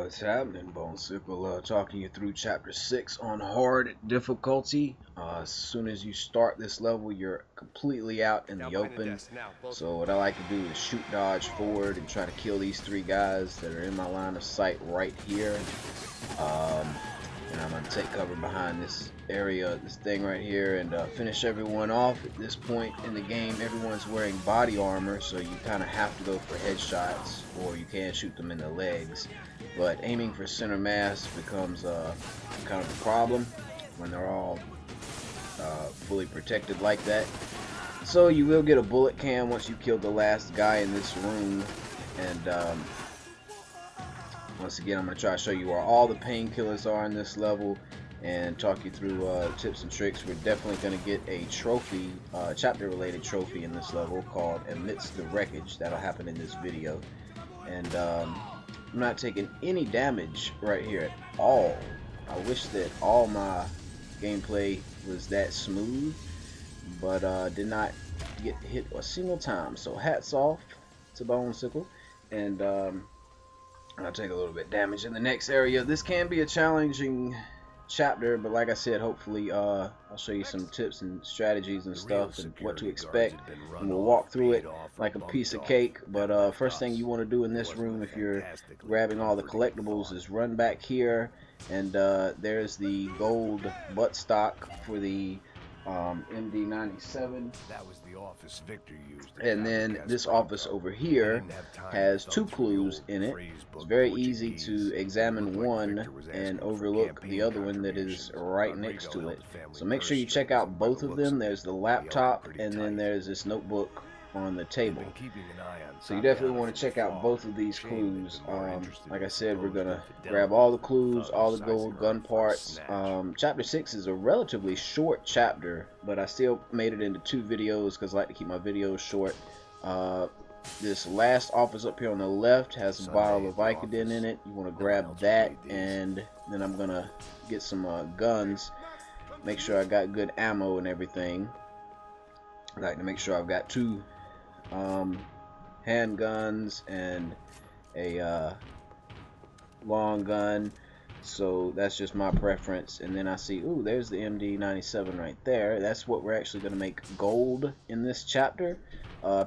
What's happening, BoneSickle? Talking you through Chapter 6 on hard difficulty. As soon as you start this level, you're completely out in the open. So what I like to do is shoot, dodge, forward, and try to kill these three guys that are in my line of sight right here. And I'm going to take cover behind this area, this thing right here, and finish everyone off. At this point in the game, everyone's wearing body armor, so you kind of have to go for headshots, or you can shoot them in the legs. But aiming for center mass becomes kind of a problem when they're all fully protected like that. So you will get a bullet cam once you kill the last guy in this room. And once again, I'm going to try to show you where all the painkillers are in this level and talk you through tips and tricks. We're definitely going to get a trophy, chapter related trophy in this level called Amidst The Wreckage. That'll happen in this video. And I'm not taking any damage right here at all. I wish that all my gameplay was that smooth, but did not get hit a single time. So hats off to BoneSickle. And I'll take a little bit of damage in the next area. This can be a challenging chapter, but like I said, hopefully I'll show you some tips and strategies and stuff and what to expect, and we'll walk through it like a piece of cake. But first thing you want to do in this room, if you're grabbing all the collectibles, is run back here, and there's the gold buttstock for the MD97. That was the office Victor used. And then this office over here has two clues in it. It's very easy to examine one and overlook the other one that is right next to it. So make sure you check out both of them. There's the laptop, and then there's this notebook on the table. So you definitely want to check out both of these clues. Like I said, we're gonna grab all the clues, all the gold gun parts. Chapter 6 is a relatively short chapter, but I still made it into 2 videos because I like to keep my videos short. This last office up here on the left has a bottle of Vicodin in it. You want to grab that, and then I'm gonna get some guns. Make sure I got good ammo and everything. I like to make sure I've got 2 handguns and a long gun, so that's just my preference. And then I see, ooh, there's the MD97 right there. That's what we're actually going to make gold in this chapter.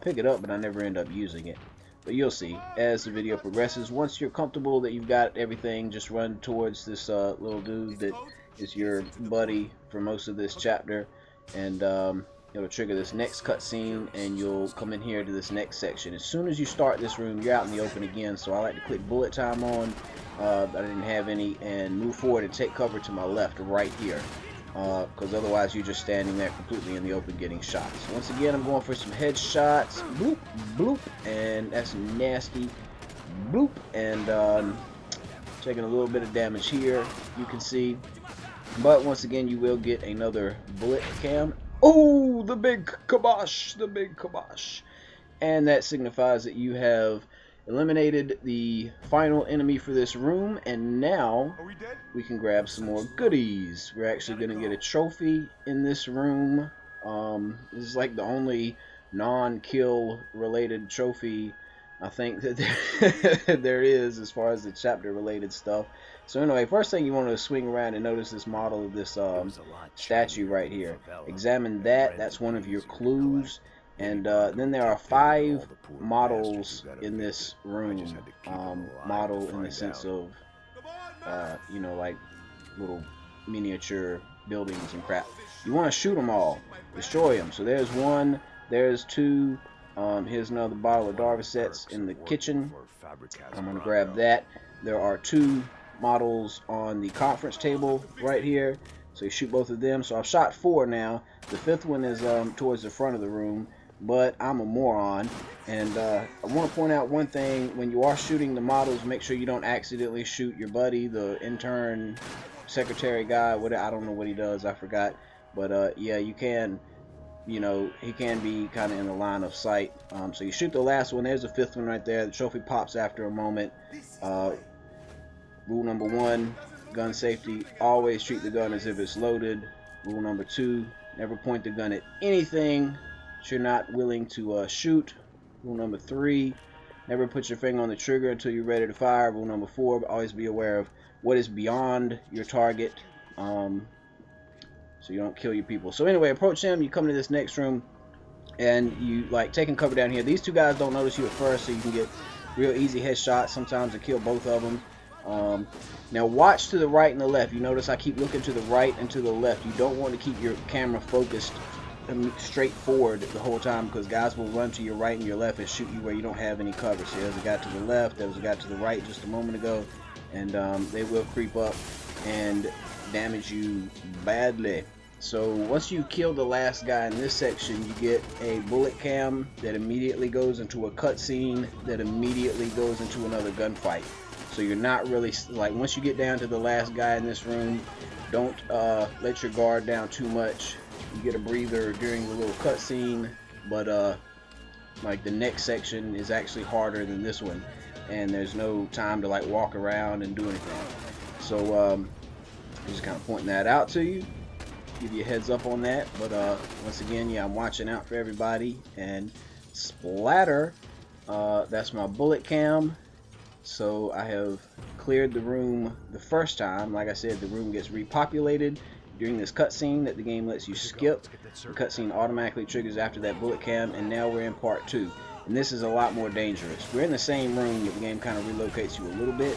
Pick it up, but I never end up using it, but you'll see as the video progresses. Once you're comfortable that you've got everything, just run towards this little dude that is your buddy for most of this chapter, and it'll trigger this next cutscene, and you'll come in here to this next section. As soon as you start this room, you're out in the open again, so I like to click bullet time on, but I didn't have any, and move forward and take cover to my left right here, because otherwise you're just standing there completely in the open getting shot. So once again, I'm going for some headshots. Bloop, bloop, and that's nasty. Bloop, and taking a little bit of damage here, you can see. But once again, you will get another bullet cam. Oh, the big kibosh, the big kibosh. And that signifies that you have eliminated the final enemy for this room, and now we can grab some more goodies. We're actually going to get a trophy in this room. This is like the only non-kill related trophy I think that there is as far as the chapter related stuff. So anyway, first thing you want to swing around and notice this model of this statue right here. Examine that. That's one of your clues. And then there are 5 models in this room. Model in the sense of you know, like little miniature buildings and crap. You want to shoot them all, destroy them. So there's 1, there's 2. Here's another bottle of Darvocets in the kitchen. I'm going to grab that. There are 2 models on the conference table right here, so you shoot both of them. So I've shot 4 now. The 5th one is towards the front of the room, but I'm a moron. And I want to point out one thing: when you are shooting the models, make sure you don't accidentally shoot your buddy, the intern secretary guy. What, I don't know what he does, I forgot. But yeah, you can, you know, he can be kind of in the line of sight. So you shoot the last one. There's the 5th one right there. The trophy pops after a moment. Rule number 1, gun safety: always treat the gun as if it's loaded. Rule number 2, never point the gun at anything that you're not willing to shoot. Rule number 3, Never put your finger on the trigger until you're ready to fire. Rule number 4, always be aware of what is beyond your target, so you don't kill your people. So anyway, approach him. You come to this next room, and you like taking cover down here. These two guys don't notice you at first, so you can get real easy headshots sometimes to kill both of them. Now watch to the right and the left. You notice I keep looking to the right and to the left. You don't want to keep your camera focused straight forward the whole time, because guys will run to your right and your left and shoot you where you don't have any cover. So there's a guy to the left, there was a guy to the right just a moment ago, and they will creep up and damage you badly. So once you kill the last guy in this section, you get a bullet cam that immediately goes into a cutscene that immediately goes into another gunfight. So you're not really, like, once you get down to the last guy in this room, don't let your guard down too much. You get a breather during the little cutscene, but like the next section is actually harder than this one, and there's no time to like walk around and do anything. So I'm just kind of pointing that out to you, give you a heads up on that. But once again, yeah, I'm watching out for everybody. And splatter, that's my bullet cam. So I have cleared the room the first time. Like I said, the room gets repopulated during this cutscene that the game lets you skip. The cutscene automatically triggers after that bullet cam, and now we're in part 2. And this is a lot more dangerous. We're in the same room, but the game kind of relocates you a little bit.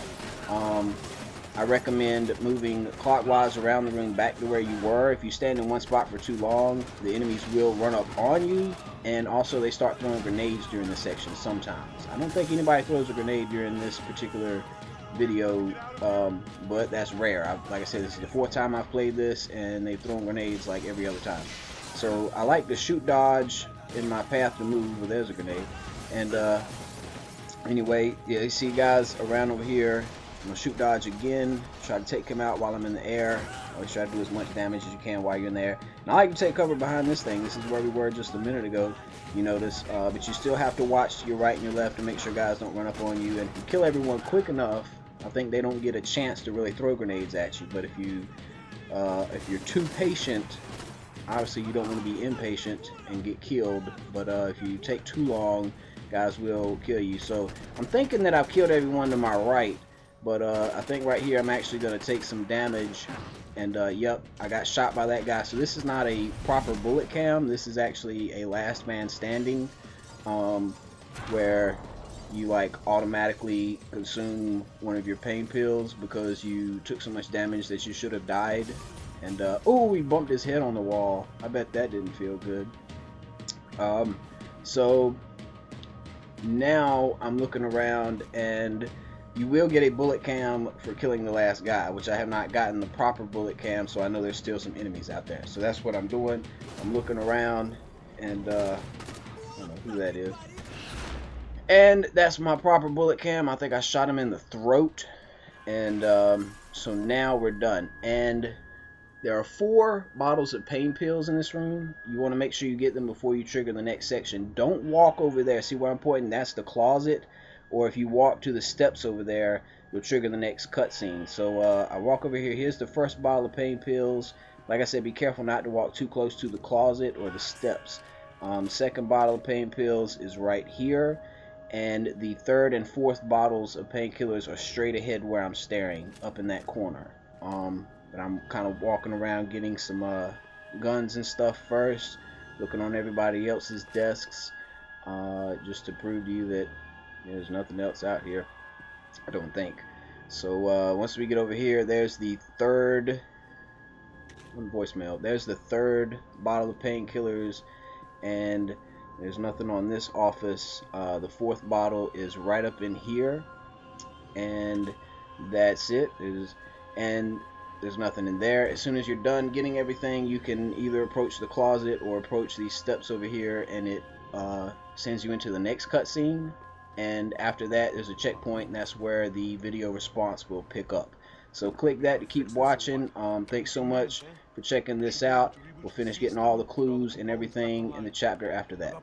I recommend moving clockwise around the room back to where you were. If you stand in one spot for too long, the enemies will run up on you, and also they start throwing grenades during this section sometimes. I don't think anybody throws a grenade during this particular video, but that's rare. Like I said, this is the 4th time I've played this, and they've thrown grenades like every other time. So I like to shoot dodge in my path to move. Well, there's a grenade. And anyway, yeah, you see guys around over here. I'm gonna shoot dodge again, try to take him out while I'm in the air. Always try to do as much damage as you can while you're in there. And I like to take cover behind this thing. This is where we were just a minute ago, you notice. But you still have to watch to your right and your left to make sure guys don't run up on you. And if you kill everyone quick enough, I think they don't get a chance to really throw grenades at you. But if you're too patient, obviously you don't want to be impatient and get killed. But if you take too long, guys will kill you. So I'm thinking that I've killed everyone to my right. But I think right here I'm actually going to take some damage. And yep, I got shot by that guy. So this is not a proper bullet cam. This is actually a last man standing, where you like automatically consume one of your pain pills because you took so much damage that you should have died. And oh, he bumped his head on the wall. I bet that didn't feel good. So now I'm looking around, and you will get a bullet cam for killing the last guy, which I have not gotten the proper bullet cam, so I know there's still some enemies out there. So that's what I'm doing. I'm looking around, and I don't know who that is. And that's my proper bullet cam. I think I shot him in the throat. And so now we're done. And there are 4 bottles of pain pills in this room. You want to make sure you get them before you trigger the next section. Don't walk over there. See where I'm pointing? That's the closet. Or if you walk to the steps over there, you'll trigger the next cutscene. So I walk over here. Here's the first bottle of pain pills. Like I said, be careful not to walk too close to the closet or the steps. Second bottle of pain pills is right here. And the 3rd and 4th bottles of painkillers are straight ahead where I'm staring, up in that corner. But I'm kind of walking around getting some guns and stuff first, looking on everybody else's desks, just to prove to you that there's nothing else out here, I don't think. So once we get over here, there's the 3rd voicemail. There's the 3rd bottle of painkillers, and there's nothing on this office. The 4th bottle is right up in here, and that's it. And there's nothing in there. As soon as you're done getting everything, you can either approach the closet or approach these steps over here, and it sends you into the next cutscene. And after that, there's a checkpoint, and that's where the video response will pick up. So click that to keep watching. Thanks so much for checking this out. We'll finish getting all the clues and everything in the chapter after that.